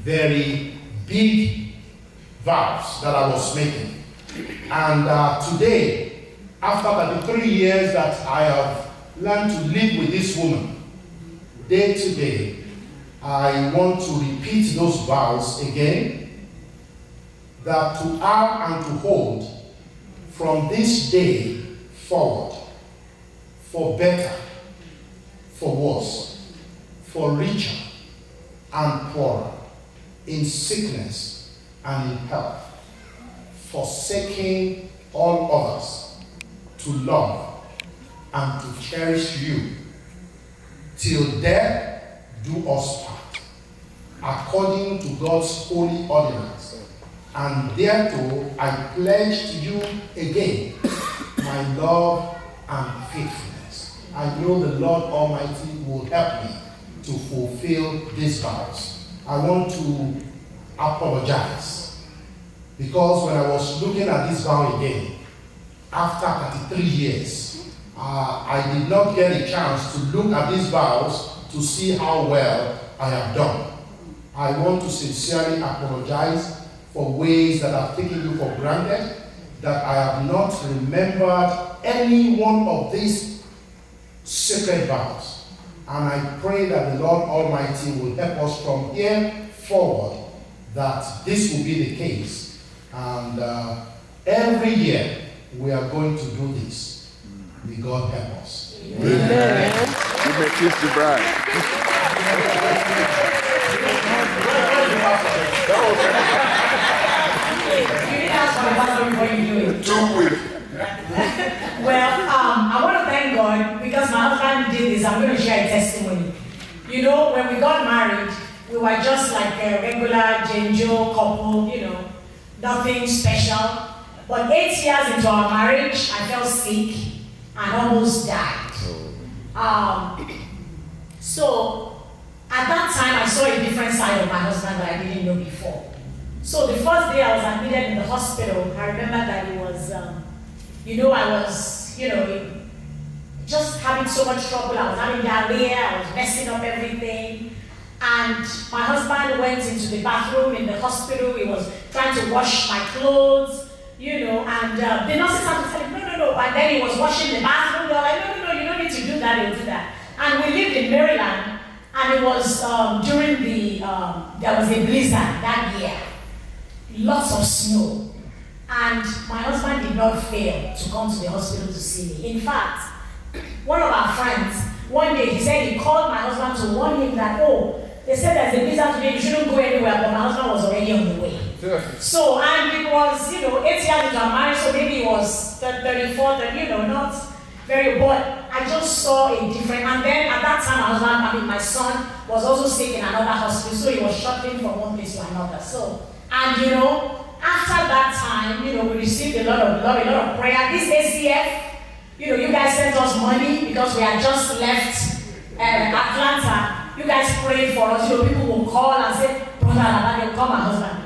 very big vows that I was making. And today, after 33 years that I have learned to live with this woman, day to day, I want to repeat those vows again, that to have and to hold from this day forward, for better, for worse, for richer and poorer, in sickness and in health, forsaking all others, to love and to cherish you, till death do us part, according to God's holy ordinance. And therefore I pledge to you again my love and faithfulness. I know the Lord Almighty will help me to fulfill these vows. I want to apologize, because when I was looking at this vow again, after 33 years, I did not get a chance to look at these vows to see how well I have done. I want to sincerely apologize for ways that I've taken you for granted, that I have not remembered any one of these sacred vows. And I pray that the Lord Almighty will help us from here forward, that this will be the case. And every year we are going to do this. May God help us. Amen. You may kiss the bride. Well, I want to thank God, because my husband did this. I'm going to share a testimony. You know, when we got married, we were just like a regular Jane Joe couple, you know, nothing special. But 8 years into our marriage, I fell sick and almost died. So at that time, I saw a different side of my husband that I didn't know before. So the first day I was admitted in the hospital, I remember that it was, I was, just having so much trouble. I was having diarrhea, I was messing up everything. And my husband went into the bathroom in the hospital. He was trying to wash my clothes, and the nurses had to tell him, no. And then he was washing the bathroom. They were like, no, you don't need to do that, he'll do that. And we lived in Maryland, and it was during there was a blizzard that year. Lots of snow. And my husband did not fail to come to the hospital to see me. In fact, one of our friends, one day he said he called my husband to warn him that, they said there's a blizzard today, you shouldn't go anywhere, but my husband was already on the way. So, and it was, 8 years into our marriage, so maybe it was 34, not very, but I just saw a different, and then at that time, my son was also sick in another hospital, so he was shuttling from one place to another. So, and after that time, we received a lot of love, a lot of prayer. This ACF, you guys sent us money because we had just left Atlanta. You guys prayed for us. People will call and say, Brother Alaba, you call my husband.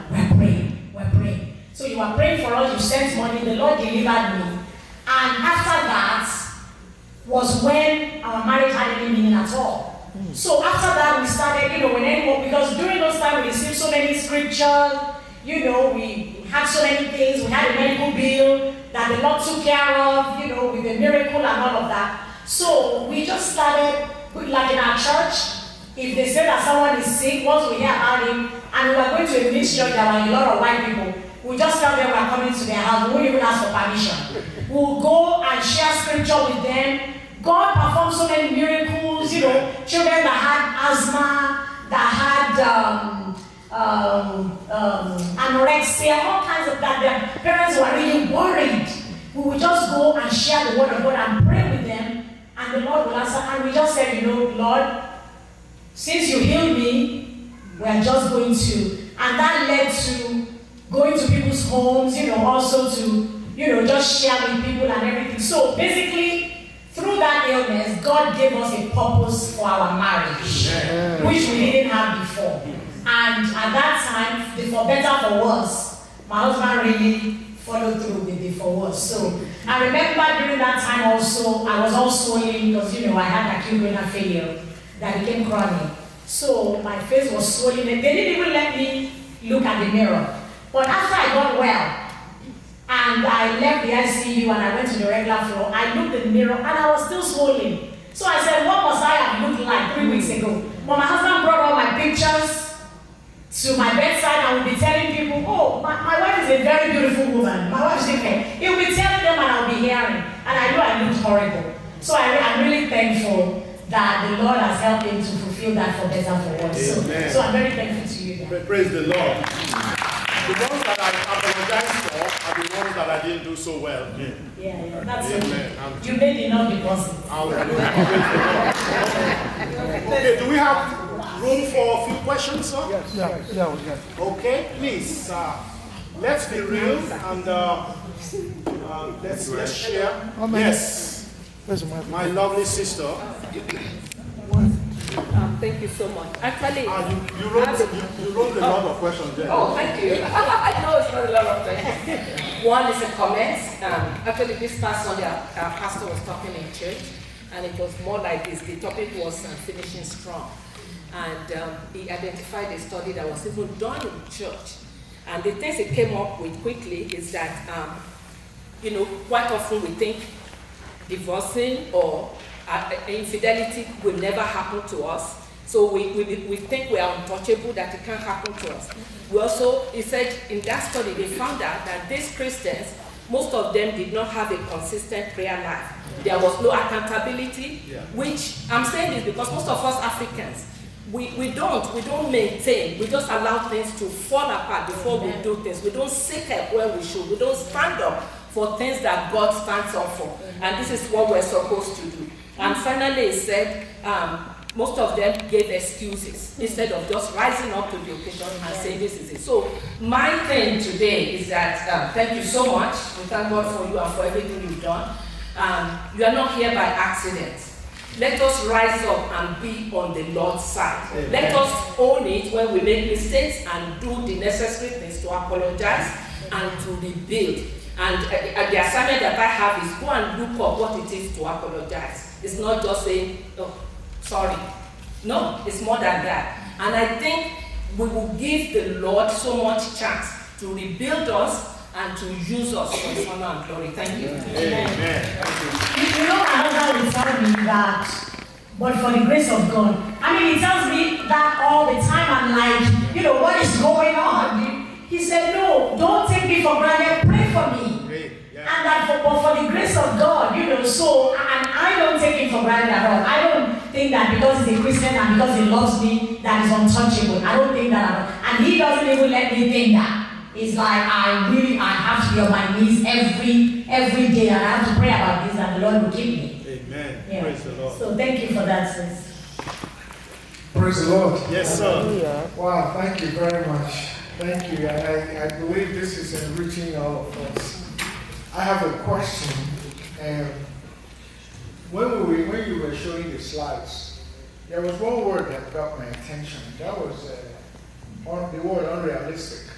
We're praying. So you were praying for us, you sent money, the Lord delivered me. And after that was when our marriage had any meaning at all. So after that we started, because during those times we received so many scriptures, we had so many things, we had a medical bill that the Lord took care of, with the miracle and all of that. So we just started, like in our church, if they say that someone is sick, once we hear about him, and we were going to a mixed church, there were a lot of white people, we just tell them we are coming to their house, we won't even ask for permission. We'll go and share scripture with them. God performed so many miracles, children that had asthma, that had anorexia, all kinds of that. Their parents were really worried. We would just go and share the word of God and pray with them, and the Lord will answer. And we just said, Lord, since you healed me, we are just going to, and that led to going to people's homes, also to, just share with people and everything. So basically, through that illness, God gave us a purpose for our marriage, which we didn't have before. And at that time, the for better for worse, my husband really followed through with the for worse. So I remember during that time also, I was all swollen because, I had acute renal failure that became chronic. So my face was swollen. They didn't even let me look at the mirror. But after I got well, and I left the ICU and I went to the regular floor, I looked in the mirror and I was still swollen. So I said, what must I have looked like 3 weeks ago? But my husband brought all my pictures to my bedside and would be telling people, oh, my wife is a very beautiful woman. My wife's different. He would be telling them and I'll be hearing. And I knew I looked horrible. So I'm really thankful that the Lord has helped him to fulfill that for better for us. So I'm very thankful to you guys. Praise the Lord. The ones that I apologize for are the ones that I didn't do so well. Yeah, that's it. You made enough deposit. Okay, do we have room for a few questions, sir? Yes. Okay, please, let's be real and let's share. Yes, my lovely sister. Thank you so much. Actually, you wrote a lot of questions there. Oh, thank you. I know it's not a lot of things. One is a comment. Actually, this past Sunday, our pastor was talking in church, and it was more like this. The topic was finishing strong. And he identified a study that was even done in church. And the things he came up with quickly is that, quite often we think divorcing or infidelity will never happen to us. So we think we are untouchable, that it can't happen to us. We also, he said, in that study, they found out that these Christians, most of them did not have a consistent prayer life. There was no accountability, which I'm saying this because most of us Africans, we don't maintain. We just allow things to fall apart before we do things. We don't seek help where we should. We don't stand up for things that God stands up for. And this is what we're supposed to do. And finally, he said, most of them gave excuses instead of just rising up to the occasion and saying this is it. So my thing today is that thank you so much. We thank God for you and for everything you've done. You are not here by accident. Let us rise up and be on the Lord's side. Amen. Let us own it when we make mistakes and do the necessary things to apologize and to rebuild. And the assignment that I have is go and look up what it is to apologize. It's not just saying, oh, sorry. No, it's more than that. And I think we will give the Lord so much chance to rebuild us and to use us for His honor and glory. Thank you. Amen. You know, my husband will tell me that, but for the grace of God. I mean, he tells me that all the time. I'm like, what is going on? He said, no, don't take me for granted. Pray for me. And that for the grace of God, so, and I don't take him for granted at all. I don't think that because he's a Christian and because he loves me, that is untouchable. I don't think that at all. And he doesn't even let me think that. It's like I have to be on my knees every day and I have to pray about this and the Lord will keep me. Amen. Yeah. Praise the Lord. So thank you for that, sis. Praise the Lord. Yes, sir. Wow, thank you very much. Thank you. I believe this is enriching all of us. I have a question. When you were showing the slides, there was one word that got my attention. That was the word unrealistic.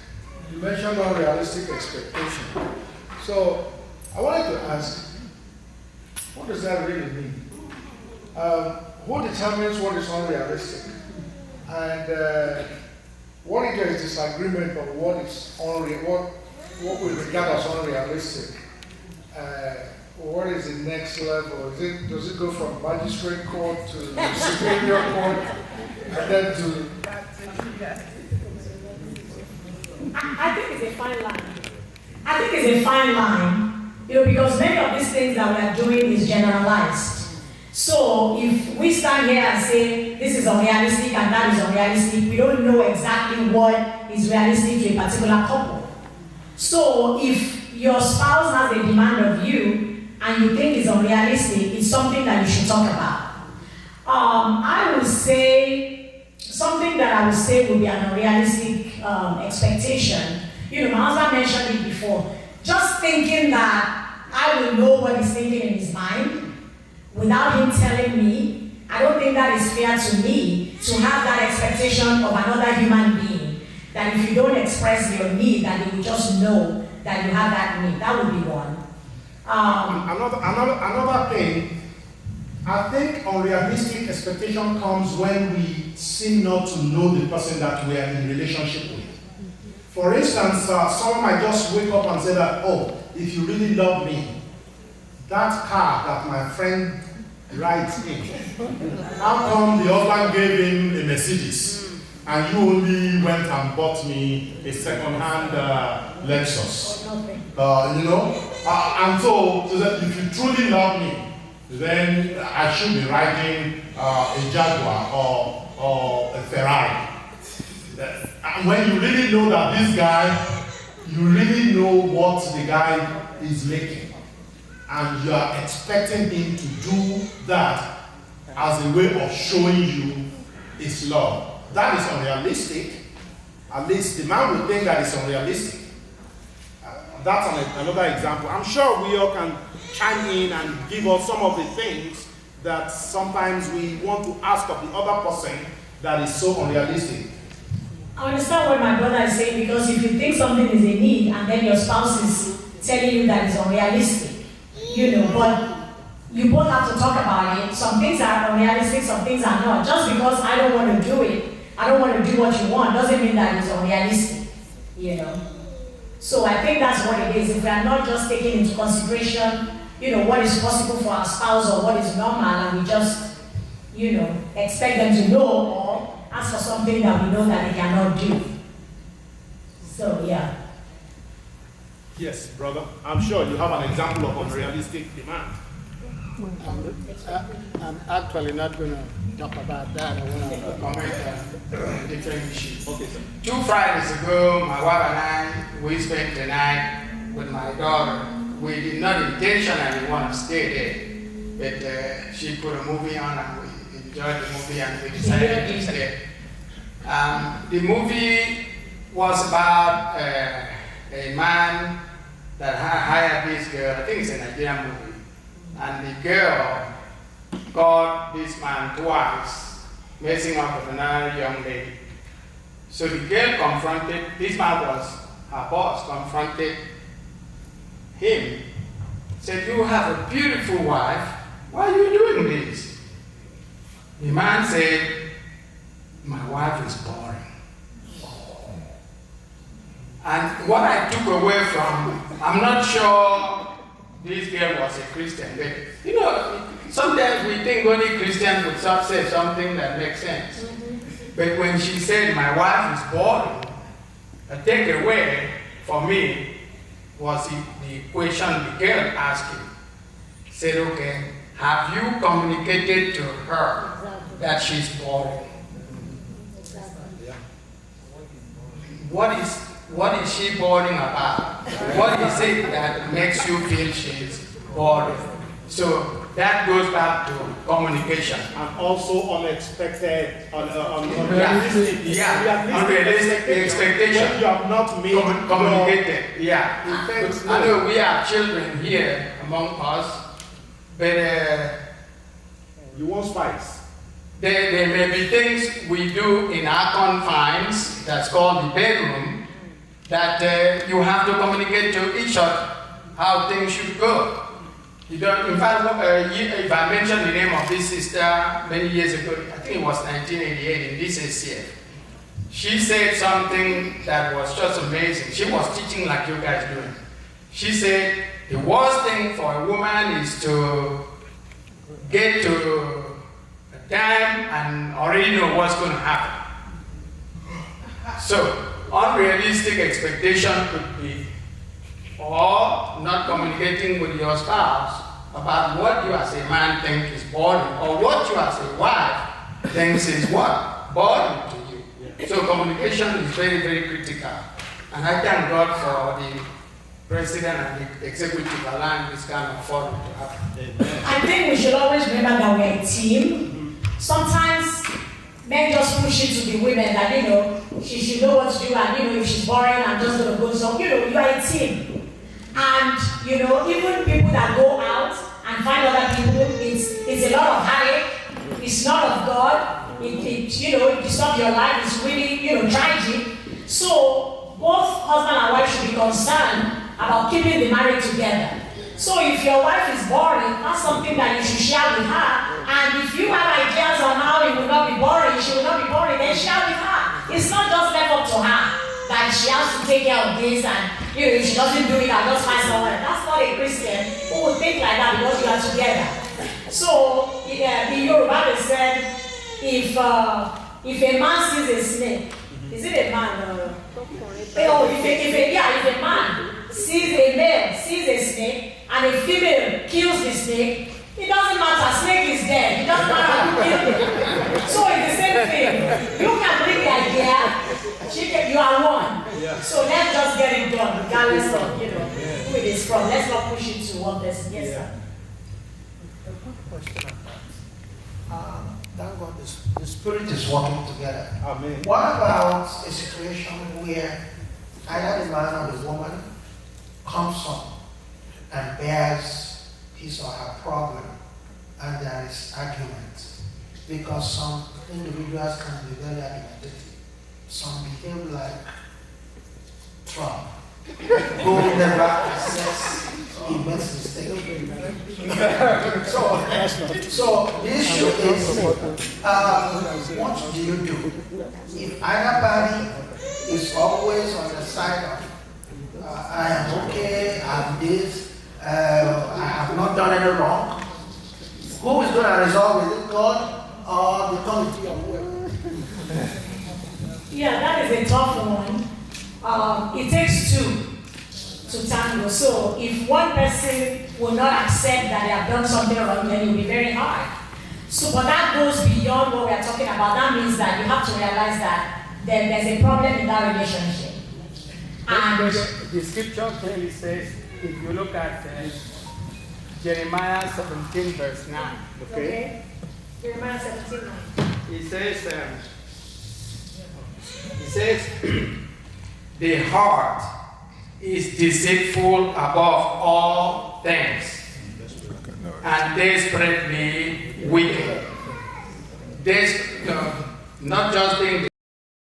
You mentioned unrealistic expectation. So I wanted to ask, what does that really mean? Who determines what is unrealistic? And what if there is disagreement on what is what we regard as unrealistic? What is the next level? Does it go from magistrate court to superior court and then to? I think it's a fine line. Because many of these things that we are doing is generalized. So if we stand here and say this is unrealistic and that is unrealistic, we don't know exactly what is realistic to a particular couple. So if your spouse has a demand of you and you think it's unrealistic, it's something that you should talk about. I would say something that I would say would be an unrealistic expectation. My husband mentioned it before. Just thinking that I will know what he's thinking in his mind without him telling me, I don't think that is fair to me to have that expectation of another human being. That if you don't express your need, that they will just know that you have that need. That would be one. Another thing, I think unrealistic expectation comes when we seem not to know the person that we are in relationship with. For instance, someone might just wake up and say that, oh, if you really love me, that car that my friend rides in, how come the husband gave him a Mercedes and you only went and bought me a second-hand Lexus? And so that if you truly love me, then I should be riding a Jaguar or a Ferrari. And when you really know that this guy, you really know what the guy is making, and you are expecting him to do that as a way of showing you his love. That is unrealistic. At least the man would think that is unrealistic. That's another example. I'm sure we all can chime in and give us some of the things that sometimes we want to ask of the other person that is so unrealistic. I understand what my brother is saying, because if you think something is a need and then your spouse is telling you that it's unrealistic, but you both have to talk about it. Some things are unrealistic, some things are not. Just because I don't want to do it, I don't want to do what you want, doesn't mean that it's unrealistic, So I think that's what it is. If we are not just taking into consideration, what is possible for our spouse or what is normal, and we just, expect them to know or ask for something that we know that they cannot do. So, yeah. Yes, brother. I'm sure you have an example of unrealistic demand. I'm actually not going to talk about that. I want to comment on a different issue. Okay, sir. 2 Fridays ago, my wife and I, we spent the night with my daughter. We did not intentionally want to stay there, but she put a movie on and we enjoyed the movie and we decided to stay. The movie was about a man that hired this girl. I think it's a Nigerian movie. And the girl caught this man twice, messing up with another young lady. So the girl confronted, this man was her boss, confronted him, said, "You have a beautiful wife, why are you doing this?" The man said, "My wife is boring." And what I took away from, I'm not sure this girl was a Christian, but sometimes we think only Christians would say something that makes sense. But when she said, "My wife is boring," a takeaway for me was the question the girl asked him. Said, "Okay, have you communicated to her that she's boring?" What is she boring about? What is it that makes you feel she's boring? So that goes back to communication. And also unexpected, unrealistic expectation. When you have not made communicated. I know we have children here among us, but you want spice. There may be things we do in our confines, that's called the bedroom, that you have to communicate to each other how things should go. You don't, in fact, if I mention the name of this sister many years ago, I think it was 1988 in this SCF, she said something that was just amazing. She was teaching like you guys doing. She said, the worst thing for a woman is to get to a time and already know what's going to happen. So, unrealistic expectation could be, or not communicating with your spouse about what you as a man think is boring, or what you as a wife thinks is what? Boring to you. Yeah. So communication is very, very critical. And I thank God for the president and the executive allowing this kind of forum to happen. I think we should always remember that we're a team. Sometimes men just push it to the women that, she should know what to do, and, if she's boring, I'm just going to go. So, you are a team. And, even people that go out and find other people, it's a lot of headache. It's not of God. It disturbs your life. It's really, tragic. So, both husband and wife should be concerned about keeping the marriage together. So if your wife is boring, that's something that you should share with her. And if you have ideas on how it will not be boring, she will not be boring, then share with her. It's not just left up to her that she has to take care of this, and if she doesn't do it, I'll just find someone. That's not a Christian who would think like that because you are together. So in Yoruba they said, if a man sees a snake, is it a man? If a man sees a male sees a snake and a female kills the snake, it doesn't matter. Snake is dead. It doesn't matter who killed it. So it's the same thing. You can bring the idea. You are one. Yeah. So let's just get it done, regardless of who it is from. Let's not push it to one person. Yes, sir. Question thank God the Spirit is working together. Amen. What about a situation where either the man or the woman comes on and bears his or her problem and there is argument? Because some individuals can be very argumentative. Some behave like Trump, who never accepts he makes mistakes. So the issue is, what do you do? If either party is always on the side of, I am okay, I'm this, I have not done any wrong, who is going to resolve it? God or the committee of will? Yeah, that is a tough one. It takes two to tango. So if one person will not accept that they have done something wrong, then it will be very hard. So, but that goes beyond what we are talking about. That means that you have to realize that there's a problem in that relationship. And the scripture clearly says, if you look at Jeremiah 17 verse 9, okay. Jeremiah 17:9. It says, the heart is deceitful above all things and desperately wicked. Not just being